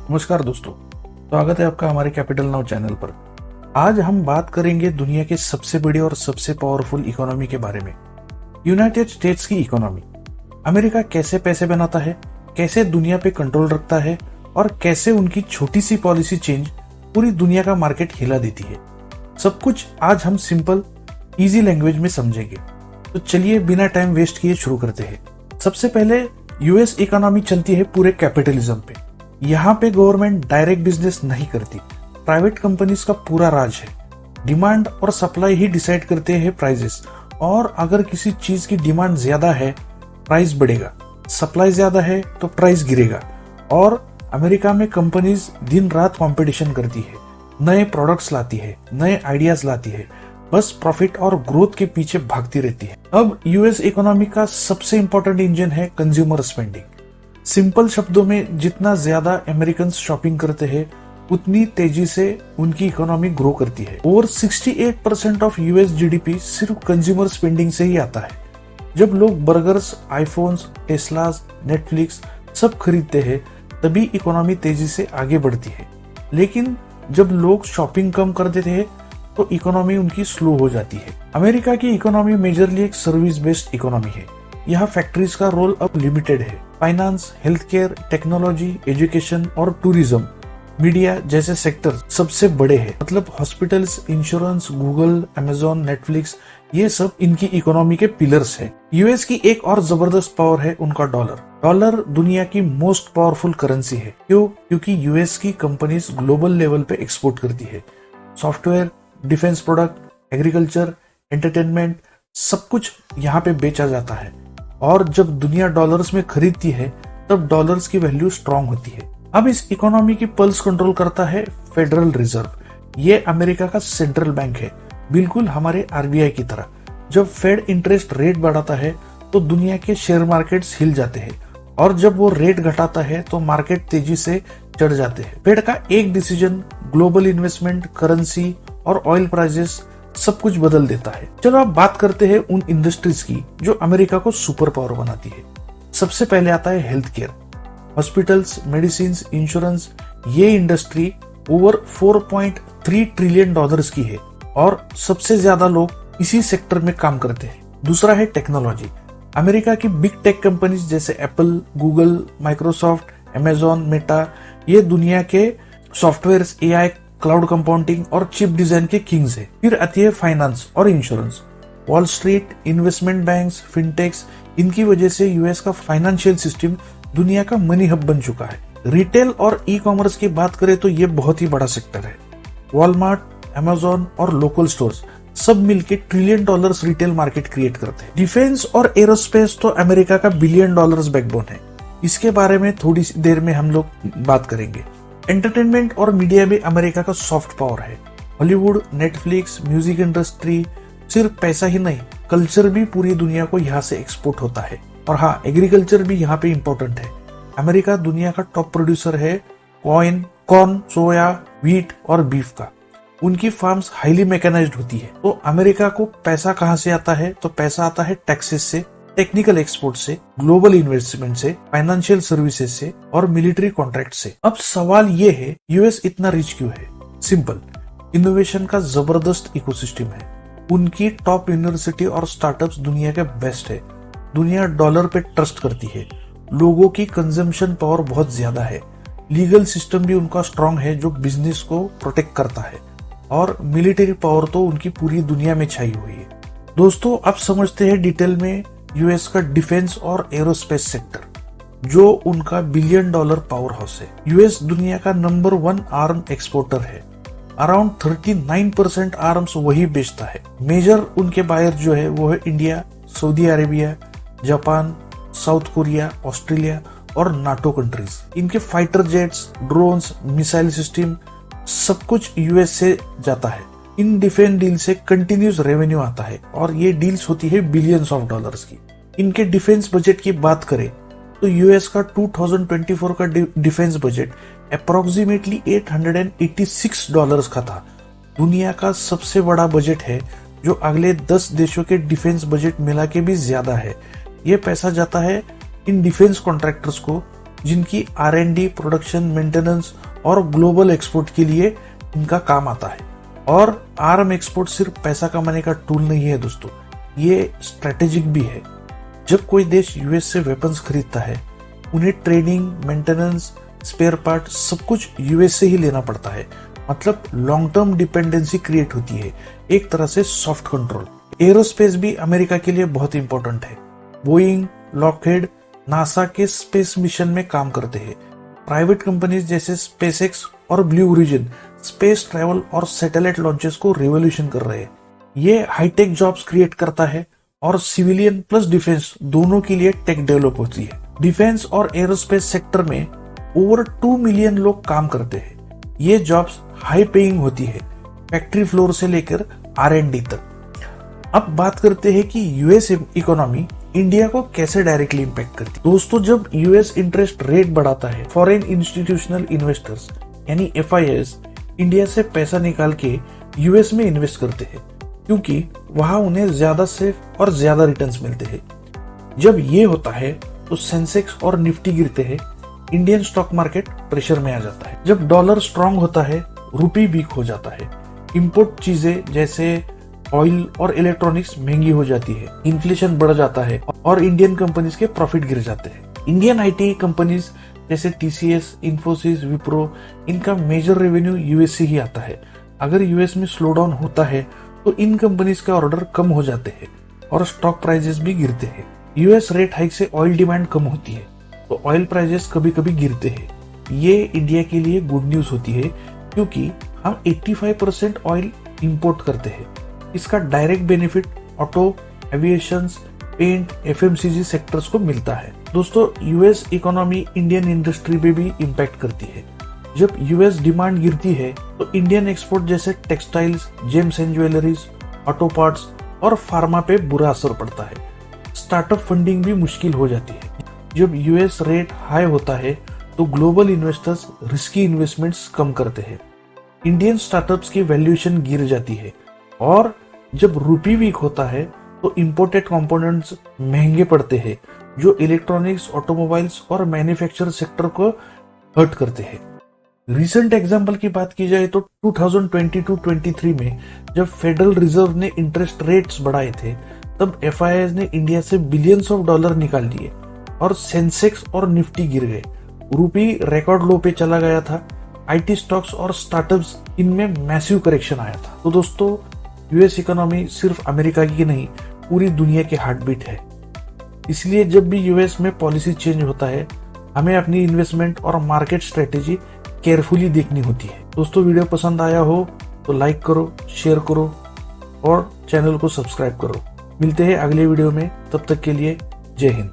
नमस्कार दोस्तों, स्वागत है आपका हमारे कैपिटल नाउ चैनल पर। आज हम बात करेंगे दुनिया के सबसे बड़ी और सबसे पावरफुल इकोनॉमी के बारे में, यूनाइटेड स्टेट्स की इकोनॉमी। अमेरिका कैसे पैसे बनाता है, कैसे दुनिया पे कंट्रोल रखता है और कैसे उनकी छोटी सी पॉलिसी चेंज पूरी दुनिया का मार्केट हिला देती है। सब कुछ आज हम सिंपल इजी लैंग्वेज में समझेंगे। तो चलिए बिना टाइम वेस्ट किए शुरू करते हैं। सबसे पहले यूएस इकोनॉमी चलती है पूरे कैपिटलिज्म पे। यहाँ पे गवर्नमेंट डायरेक्ट बिजनेस नहीं करती, प्राइवेट कंपनीज का पूरा राज है। डिमांड और सप्लाई ही डिसाइड करते हैं प्राइसेस, और अगर किसी चीज की डिमांड ज्यादा है प्राइस बढ़ेगा, सप्लाई ज्यादा है तो प्राइस गिरेगा। और अमेरिका में कंपनीज दिन रात कंपटीशन करती है, नए प्रोडक्ट्स लाती है, नए आइडियाज लाती है, बस प्रॉफिट और ग्रोथ के पीछे भागती रहती है। अब यूएस इकोनॉमी का सबसे इंपॉर्टेंट इंजन है कंज्यूमर स्पेंडिंग। सिंपल शब्दों में, जितना ज्यादा अमेरिकन शॉपिंग करते हैं उतनी तेजी से उनकी इकोनॉमी ग्रो करती है। ओवर 68% ऑफ यूएस जीडीपी सिर्फ कंज्यूमर स्पेंडिंग से ही आता है। जब लोग बर्गर्स, आईफोन्स, टेस्लास, नेटफ्लिक्स सब खरीदते हैं तभी इकोनॉमी तेजी से आगे बढ़ती है। लेकिन जब लोग शॉपिंग कम कर देते हैं तो इकोनॉमी उनकी स्लो हो जाती है। अमेरिका की इकोनॉमी मेजरली एक सर्विस बेस्ड इकोनॉमी है। यहाँ फैक्ट्रीज का रोल अब लिमिटेड है। Finance, health care, technology, education और टूरिज्म, मीडिया जैसे सेक्टर सबसे बड़े हैं। मतलब hospitals, insurance, Google, Amazon, Netflix, ये सब इनकी इकोनॉमी के पिलर्स है। यूएस की एक और जबरदस्त पावर है उनका डॉलर। डॉलर दुनिया की मोस्ट पावरफुल करेंसी है। क्यों? क्योंकि यूएस की कंपनीज ग्लोबल लेवल पे एक्सपोर्ट करती है। Software, defence product, agriculture, entertainment, सब कुछ यहाँ पे बेचा जाता है। और जब दुनिया डॉलर्स में खरीदती है तब डॉलर्स की वैल्यू स्ट्रांग होती है। अब इस इकोनॉमी की पल्स कंट्रोल करता है फेडरल रिजर्व। ये अमेरिका का सेंट्रल बैंक है, बिल्कुल हमारे आरबीआई की तरह। जब फेड इंटरेस्ट रेट बढ़ाता है तो दुनिया के शेयर मार्केट्स हिल जाते हैं, और जब वो रेट घटाता है तो मार्केट तेजी से चढ़ जाते हैं। फेड का एक डिसीजन ग्लोबल इन्वेस्टमेंट, करेंसी और ऑयल प्राइसेस सब कुछ बदल देता है। चलो अब बात करते हैं उन इंडस्ट्रीज की जो अमेरिका को सुपर पावर बनाती है। सबसे पहले आता है health care. Hospitals, medicine, insurance, ये इंडस्ट्री ओवर 4.3 ट्रिलियन डॉलर्स की है और सबसे ज्यादा लोग इसी सेक्टर में काम करते हैं। दूसरा है टेक्नोलॉजी। अमेरिका की बिग टेक कंपनीज जैसे Apple, Google, Microsoft, Amazon, Meta, ये दुनिया के सॉफ्टवेयर, एआई, क्लाउड कंपाउंडिंग और चिप डिजाइन के किंग्स है। फिर आती है फाइनेंस और insurance. Wall street, investment banks, फिनटेक्स, इनकी वजह से यूएस का फाइनेंशियल सिस्टम दुनिया का मनी हब बन चुका है। रिटेल और ई कॉमर्स की बात करें तो ये बहुत ही बड़ा सेक्टर है। वॉलमार्ट, अमेजोन और लोकल स्टोर्स सब मिलके trillion dollars retail market create करते हैं। डिफेंस और एरोस्पेस तो अमेरिका का बिलियन डॉलर्स बैकबोन है। इसके बारे में थोड़ी सी देर में हम लोग बात करेंगे। एंटरटेनमेंट और मीडिया भी अमेरिका का सॉफ्ट पावर है। हॉलीवुड, नेटफ्लिक्स, म्यूजिक इंडस्ट्री, सिर्फ पैसा ही नहीं, कल्चर भी पूरी दुनिया को यहाँ से एक्सपोर्ट होता है। और हाँ, एग्रीकल्चर भी यहाँ पे इम्पोर्टेंट है। अमेरिका दुनिया का टॉप प्रोड्यूसर है कॉर्न, सोया, व्हीट और बीफ का। उनकी फार्म्स हाईली मैकेनाइज्ड होती है। तो अमेरिका को पैसा कहाँ से आता है? तो पैसा आता है टैक्सेस से, टेक्निकल एक्सपोर्ट से, ग्लोबल इन्वेस्टमेंट से, फाइनेंशियल सर्विसेज से और मिलिट्री कॉन्ट्रैक्ट से। अब सवाल ये है, यूएस इतना रिच क्यों है? सिंपल, इनोवेशन का जबरदस्त इकोसिस्टम है। उनकी टॉप यूनिवर्सिटी और स्टार्टअप्स दुनिया के बेस्ट है। दुनिया डॉलर पे ट्रस्ट करती है। लोगों की कंजम्पशन पावर बहुत ज्यादा है। लीगल सिस्टम भी उनका स्ट्रांग है जो बिजनेस को प्रोटेक्ट करता है। और मिलिट्री पावर तो उनकी पूरी दुनिया में छाई हुई है। दोस्तों, अब समझते हैं डिटेल में यूएस का डिफेंस और एरोस्पेस सेक्टर, जो उनका बिलियन डॉलर पावर हाउस है। यूएस दुनिया का नंबर 1 आर्म एक्सपोर्टर है। अराउंड 39% आर्म्स वही बेचता है। मेजर उनके बायर जो है वो है India, Saudi Arabia, Japan, south Korea, Australia और नाटो कंट्रीज। इनके fighter jets, drones, missile system सब कुछ यूएस से जाता है। इन डिफेंस डील से कंटिन्यूस रेवेन्यू आता है और ये डील्स होती है बिलियंस ऑफ डॉलर्स की। इनके डिफेंस बजट की बात करें तो यूएस का 2024 का डिफेंस बजट अप्रोक्सीमेटली $886 का था। दुनिया का सबसे बड़ा बजट है जो अगले 10 देशों के डिफेंस बजट मिला के भी ज्यादा है। ये पैसा जाता है इन डिफेंस कॉन्ट्रैक्टर्स को जिनकी R&D, प्रोडक्शन, मेंटेनेंस और ग्लोबल एक्सपोर्ट के लिए इनका काम आता है। और आर्म एक्सपोर्ट सिर्फ पैसा कमाने का टूल नहीं है दोस्तों, ये स्ट्रेटेजिक भी है। जब कोई देश यूएस से वेपन्स खरीदता है, उन्हें ट्रेनिंग, मेंटेनेंस, स्पेयर पार्ट सब कुछ यूएस से ही लेना पड़ता है। मतलब लॉन्ग टर्म डिपेंडेंसी क्रिएट होती है, एक तरह से सॉफ्ट कंट्रोल। एरोस्पेस भी अमेरिका के लिए बहुत इंपॉर्टेंट है। बोइंग, लॉकहेड, नासा के स्पेस मिशन में काम करते हैं। प्राइवेट कंपनीज जैसे स्पेसएक्स और ब्लू ओरिजिन स्पेस ट्रैवल और सैटेलाइट लॉन्चेस को रिवॉल्यूशन कर रहे हैं। ये हाईटेक जॉब्स क्रिएट करता है और सिविलियन प्लस डिफेंस दोनों के लिए टेक डेवलप होती है। डिफेंस और एरोस्पेस सेक्टर में ओवर 2 मिलियन लोग काम करते हैं। ये जॉब्स हाई पेइंग होती है, फैक्ट्री फ्लोर से लेकर R&D तक। अब बात करते हैं कि यूएस इकोनॉमी इंडिया को कैसे डायरेक्टली इंपैक्ट करती है। दोस्तों, जब यूएस इंटरेस्ट रेट बढ़ाता है, फॉरेन इंस्टीट्यूशनल इन्वेस्टर्स यानी FIIs इंडिया से पैसा निकाल के यूएस में इन्वेस्ट करते हैं, क्योंकि वहां उन्हें ज्यादा सेफ और ज्यादा रिटर्न्स मिलते हैं। जब ये होता है तो सेंसेक्स और निफ्टी गिरते हैं, इंडियन स्टॉक मार्केट प्रेशर में आ जाता है। जब डॉलर स्ट्रांग होता है, रुपी वीक हो जाता है, इंपोर्ट चीजें जैसे ऑयल और इलेक्ट्रॉनिक्स महंगी हो जाती है, इन्फ्लेशन बढ़ जाता है और इंडियन कंपनीज के प्रॉफिट गिर जाते हैं। इंडियन IT कंपनीज जैसे TCS, इन्फोसिस, विप्रो, इनका मेजर रेवेन्यू यूएस से ही आता है। अगर यूएस में स्लो डाउन होता है तो इन कंपनीज के ऑर्डर कम हो जाते हैं और स्टॉक प्राइसेस भी गिरते हैं। यूएस रेट हाइक से ऑयल डिमांड कम होती है तो ऑयल प्राइसेस कभी कभी गिरते हैं। ये इंडिया के लिए गुड न्यूज होती है, क्योंकि हम 85% ऑयल इंपोर्ट करते हैं। इसका direct benefit auto, aviation, paint, FMCG sectors को मिलता है। दोस्तों, यूएस इकोनॉमी इंडियन इंडस्ट्री पे भी इम्पैक्ट करती है। जब यूएस डिमांड गिरती है तो इंडियन एक्सपोर्ट जैसे textiles, James and jewelleries, auto parts और फार्मा पे बुरा असर पड़ता है। स्टार्टअप फंडिंग भी मुश्किल हो जाती है। जब यूएस रेट हाई होता है तो ग्लोबल इन्वेस्टर्स रिस्की इन्वेस्टमेंट्स कम करते हैं। इंडियन स्टार्टअप्स की वैल्यूएशन गिर जाती है और जब रुपी वीक होता है तो इंपोर्टेड कंपोनेंट्स महंगे पड़ते हैं, जो इलेक्ट्रॉनिक्स, ऑटोमोबाइल्स और मैन्युफैक्चर सेक्टर को हर्ट करते हैं। रिसेंट एग्जांपल की बात की जाए तो 2022-23 में जब फेडरल रिजर्व ने इंटरेस्ट रेट्स बढ़ाए थे, तब FIIs ने इंडिया से बिलियंस ऑफ डॉलर निकाल लिए और सेंसेक्स और निफ्टी गिर गए। रुपी रिकॉर्ड लो पे चला गया था। IT स्टॉक्स और स्टार्टअप्स इनमें मैसिव करेक्शन आया था। तो दोस्तों, यूएस इकोनॉमी सिर्फ अमेरिका की नहीं, पूरी दुनिया की हार्टबीट है। इसलिए जब भी यूएस में पॉलिसी चेंज होता है, हमें अपनी इन्वेस्टमेंट और मार्केट स्ट्रेटेजी केयरफुली देखनी होती है। दोस्तों, वीडियो पसंद आया हो तो लाइक करो, शेयर करो और चैनल को सब्सक्राइब करो। मिलते हैं अगले वीडियो में, तब तक के लिए जय हिंद।